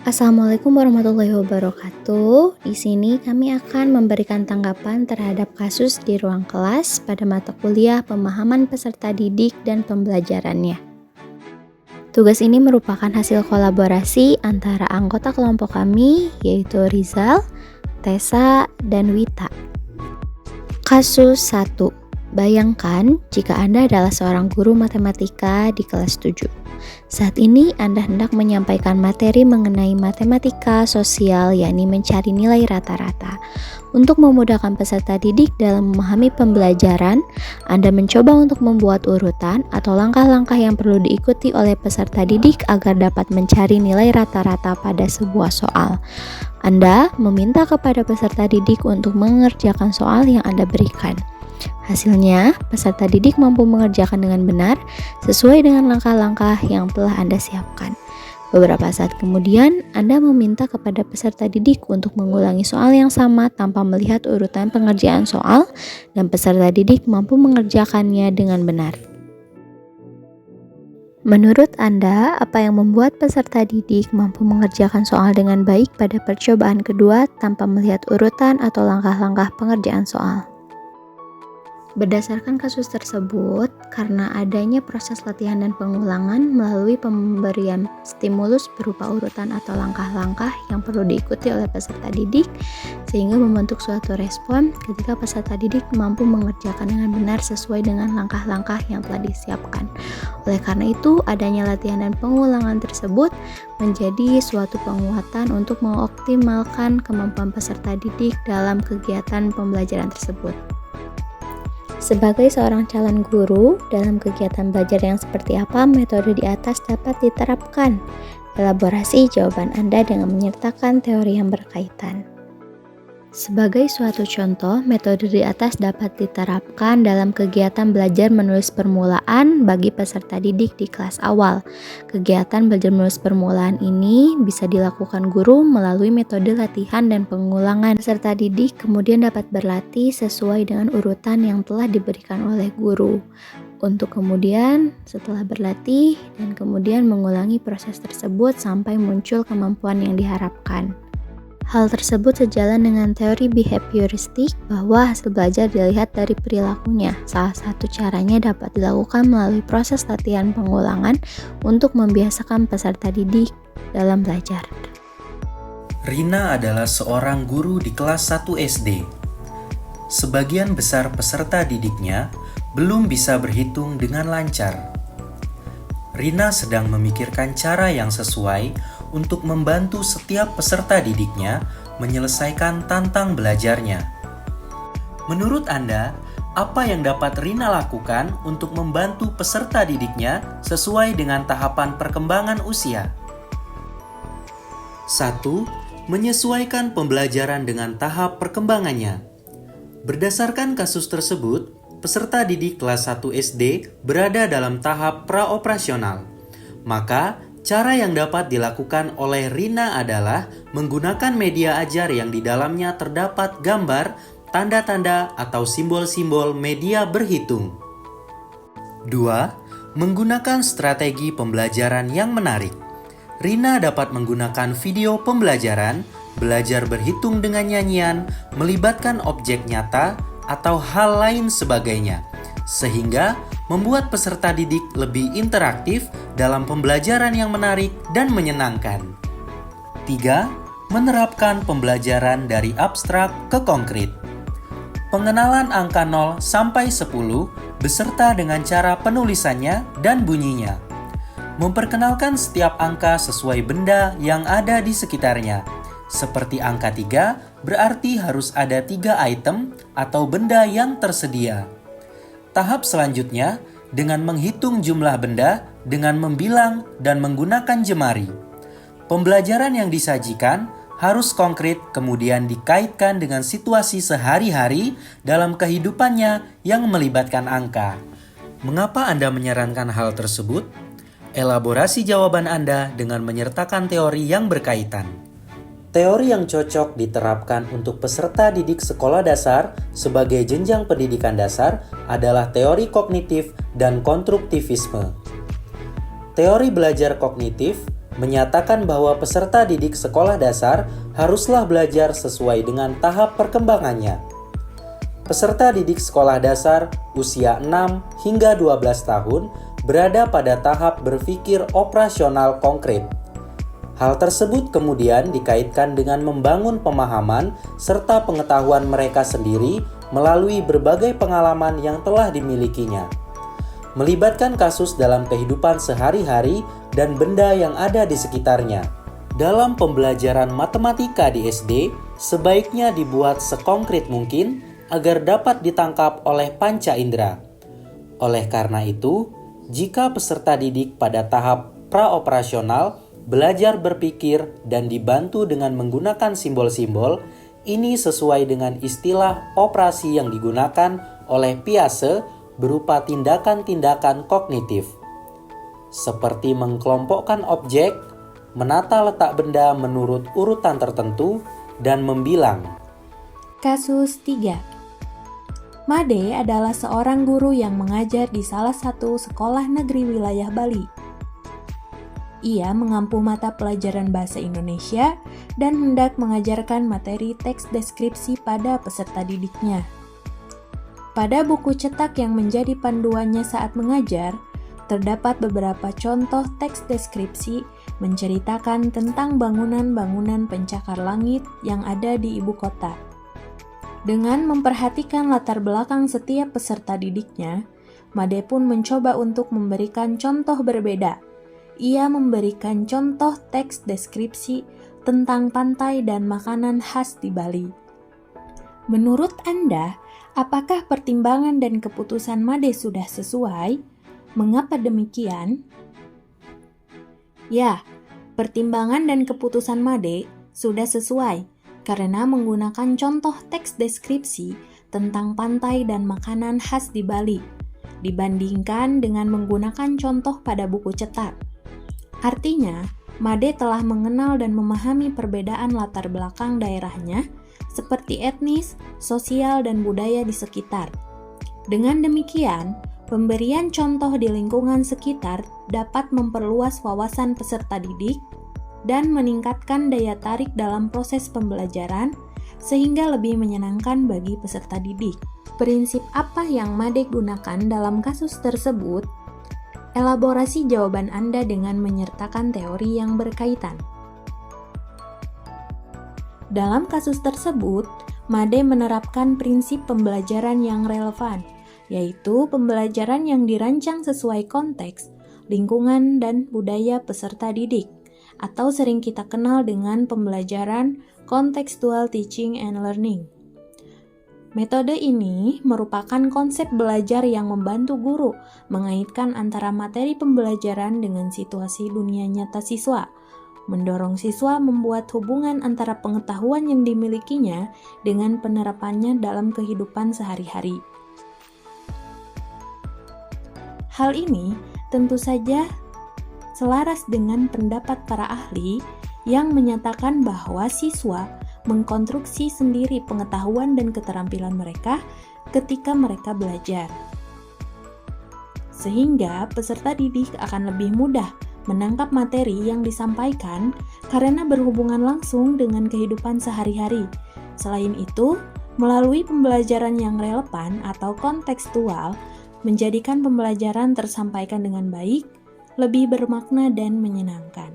Assalamualaikum warahmatullahi wabarakatuh. Di sini kami akan memberikan tanggapan terhadap kasus di ruang kelas pada mata kuliah pemahaman peserta didik dan pembelajarannya. Tugas ini merupakan hasil kolaborasi antara anggota kelompok kami, yaitu Rizal, Tessa, dan Wita. Kasus 1. Bayangkan jika Anda adalah seorang guru matematika di kelas 7. Saat ini Anda hendak menyampaikan materi mengenai matematika sosial, yakni mencari nilai rata-rata. Untuk memudahkan peserta didik dalam memahami pembelajaran, Anda mencoba untuk membuat urutan atau langkah-langkah yang perlu diikuti oleh peserta didik agar dapat mencari nilai rata-rata pada sebuah soal. Anda meminta kepada peserta didik untuk mengerjakan soal yang Anda berikan. Hasilnya, peserta didik mampu mengerjakan dengan benar sesuai dengan langkah-langkah yang telah Anda siapkan. Beberapa saat kemudian, Anda meminta kepada peserta didik untuk mengulangi soal yang sama tanpa melihat urutan pengerjaan soal, dan peserta didik mampu mengerjakannya dengan benar. Menurut Anda, apa yang membuat peserta didik mampu mengerjakan soal dengan baik pada percobaan kedua tanpa melihat urutan atau langkah-langkah pengerjaan soal? Berdasarkan kasus tersebut, karena adanya proses latihan dan pengulangan melalui pemberian stimulus berupa urutan atau langkah-langkah yang perlu diikuti oleh peserta didik, sehingga membentuk suatu respon ketika peserta didik mampu mengerjakan dengan benar sesuai dengan langkah-langkah yang telah disiapkan. Oleh karena itu, adanya latihan dan pengulangan tersebut menjadi suatu penguatan untuk mengoptimalkan kemampuan peserta didik dalam kegiatan pembelajaran tersebut. Sebagai seorang calon guru, dalam kegiatan belajar yang seperti apa metode di atas dapat diterapkan? Elaborasi jawaban Anda dengan menyertakan teori yang berkaitan. Sebagai suatu contoh, metode di atas dapat diterapkan dalam kegiatan belajar menulis permulaan bagi peserta didik di kelas awal. Kegiatan belajar menulis permulaan ini bisa dilakukan guru melalui metode latihan dan pengulangan. Peserta didik kemudian dapat berlatih sesuai dengan urutan yang telah diberikan oleh guru. Untuk kemudian setelah berlatih dan kemudian mengulangi proses tersebut sampai muncul kemampuan yang diharapkan. Hal tersebut sejalan dengan teori behavioristik bahwa hasil belajar dilihat dari perilakunya. Salah satu caranya dapat dilakukan melalui proses latihan pengulangan untuk membiasakan peserta didik dalam belajar. Rina adalah seorang guru di kelas 1 SD. Sebagian besar peserta didiknya belum bisa berhitung dengan lancar. Rina sedang memikirkan cara yang sesuai untuk membantu setiap peserta didiknya menyelesaikan tantang belajarnya. Menurut Anda, apa yang dapat Rina lakukan untuk membantu peserta didiknya sesuai dengan tahapan perkembangan usia? 1. Menyesuaikan pembelajaran dengan tahap perkembangannya. Berdasarkan kasus tersebut, peserta didik kelas 1 SD berada dalam tahap praoperasional. Maka, cara yang dapat dilakukan oleh Rina adalah menggunakan media ajar yang di dalamnya terdapat gambar, tanda-tanda, atau simbol-simbol media berhitung. 2. Menggunakan strategi pembelajaran yang menarik. Rina dapat menggunakan video pembelajaran, belajar berhitung dengan nyanyian, melibatkan objek nyata, atau hal lain sebagainya, sehingga membuat peserta didik lebih interaktif dalam pembelajaran yang menarik dan menyenangkan. 3. Menerapkan pembelajaran dari abstrak ke konkret. Pengenalan angka 0 sampai 10 beserta dengan cara penulisannya dan bunyinya. Memperkenalkan setiap angka sesuai benda yang ada di sekitarnya. Seperti angka 3 berarti harus ada 3 item atau benda yang tersedia. Tahap selanjutnya, dengan menghitung jumlah benda dengan membilang dan menggunakan jemari. Pembelajaran yang disajikan harus konkret kemudian dikaitkan dengan situasi sehari-hari dalam kehidupannya yang melibatkan angka. Mengapa Anda menyarankan hal tersebut? Elaborasi jawaban Anda dengan menyertakan teori yang berkaitan. Teori yang cocok diterapkan untuk peserta didik sekolah dasar sebagai jenjang pendidikan dasar adalah teori kognitif dan konstruktivisme. Teori belajar kognitif menyatakan bahwa peserta didik sekolah dasar haruslah belajar sesuai dengan tahap perkembangannya. Peserta didik sekolah dasar usia 6 hingga 12 tahun berada pada tahap berpikir operasional konkret. Hal tersebut kemudian dikaitkan dengan membangun pemahaman serta pengetahuan mereka sendiri melalui berbagai pengalaman yang telah dimilikinya. Melibatkan kasus dalam kehidupan sehari-hari dan benda yang ada di sekitarnya. Dalam pembelajaran matematika di SD, sebaiknya dibuat sekonkret mungkin agar dapat ditangkap oleh panca indera. Oleh karena itu, jika peserta didik pada tahap praoperasional belajar berpikir dan dibantu dengan menggunakan simbol-simbol, ini sesuai dengan istilah operasi yang digunakan oleh Piaget berupa tindakan-tindakan kognitif, seperti mengkelompokkan objek, menata letak benda menurut urutan tertentu, dan membilang. Kasus 3. Made adalah seorang guru yang mengajar di salah satu sekolah negeri wilayah Bali. Ia mengampu mata pelajaran bahasa Indonesia dan hendak mengajarkan materi teks deskripsi pada peserta didiknya. Pada buku cetak yang menjadi panduannya saat mengajar, terdapat beberapa contoh teks deskripsi menceritakan tentang bangunan-bangunan pencakar langit yang ada di ibu kota. Dengan memperhatikan latar belakang setiap peserta didiknya, Made pun mencoba untuk memberikan contoh berbeda. Ia memberikan contoh teks deskripsi tentang pantai dan makanan khas di Bali. Menurut Anda, apakah pertimbangan dan keputusan Made sudah sesuai? Mengapa demikian? Ya, pertimbangan dan keputusan Made sudah sesuai karena menggunakan contoh teks deskripsi tentang pantai dan makanan khas di Bali, dibandingkan dengan menggunakan contoh pada buku cetak. Artinya, Made telah mengenal dan memahami perbedaan latar belakang daerahnya, seperti etnis, sosial, dan budaya di sekitar. Dengan demikian, pemberian contoh di lingkungan sekitar dapat memperluas wawasan peserta didik dan meningkatkan daya tarik dalam proses pembelajaran sehingga lebih menyenangkan bagi peserta didik. Prinsip apa yang Made gunakan dalam kasus tersebut? Elaborasi jawaban Anda dengan menyertakan teori yang berkaitan. Dalam kasus tersebut, Made menerapkan prinsip pembelajaran yang relevan, yaitu pembelajaran yang dirancang sesuai konteks, lingkungan, dan budaya peserta didik, atau sering kita kenal dengan pembelajaran contextual teaching and learning. Metode ini merupakan konsep belajar yang membantu guru mengaitkan antara materi pembelajaran dengan situasi dunia nyata siswa, mendorong siswa membuat hubungan antara pengetahuan yang dimilikinya dengan penerapannya dalam kehidupan sehari-hari. Hal ini tentu saja selaras dengan pendapat para ahli yang menyatakan bahwa siswa mengkonstruksi sendiri pengetahuan dan keterampilan mereka ketika mereka belajar. Sehingga peserta didik akan lebih mudah menangkap materi yang disampaikan karena berhubungan langsung dengan kehidupan sehari-hari. Selain itu, melalui pembelajaran yang relevan atau kontekstual, menjadikan pembelajaran tersampaikan dengan baik, lebih bermakna dan menyenangkan.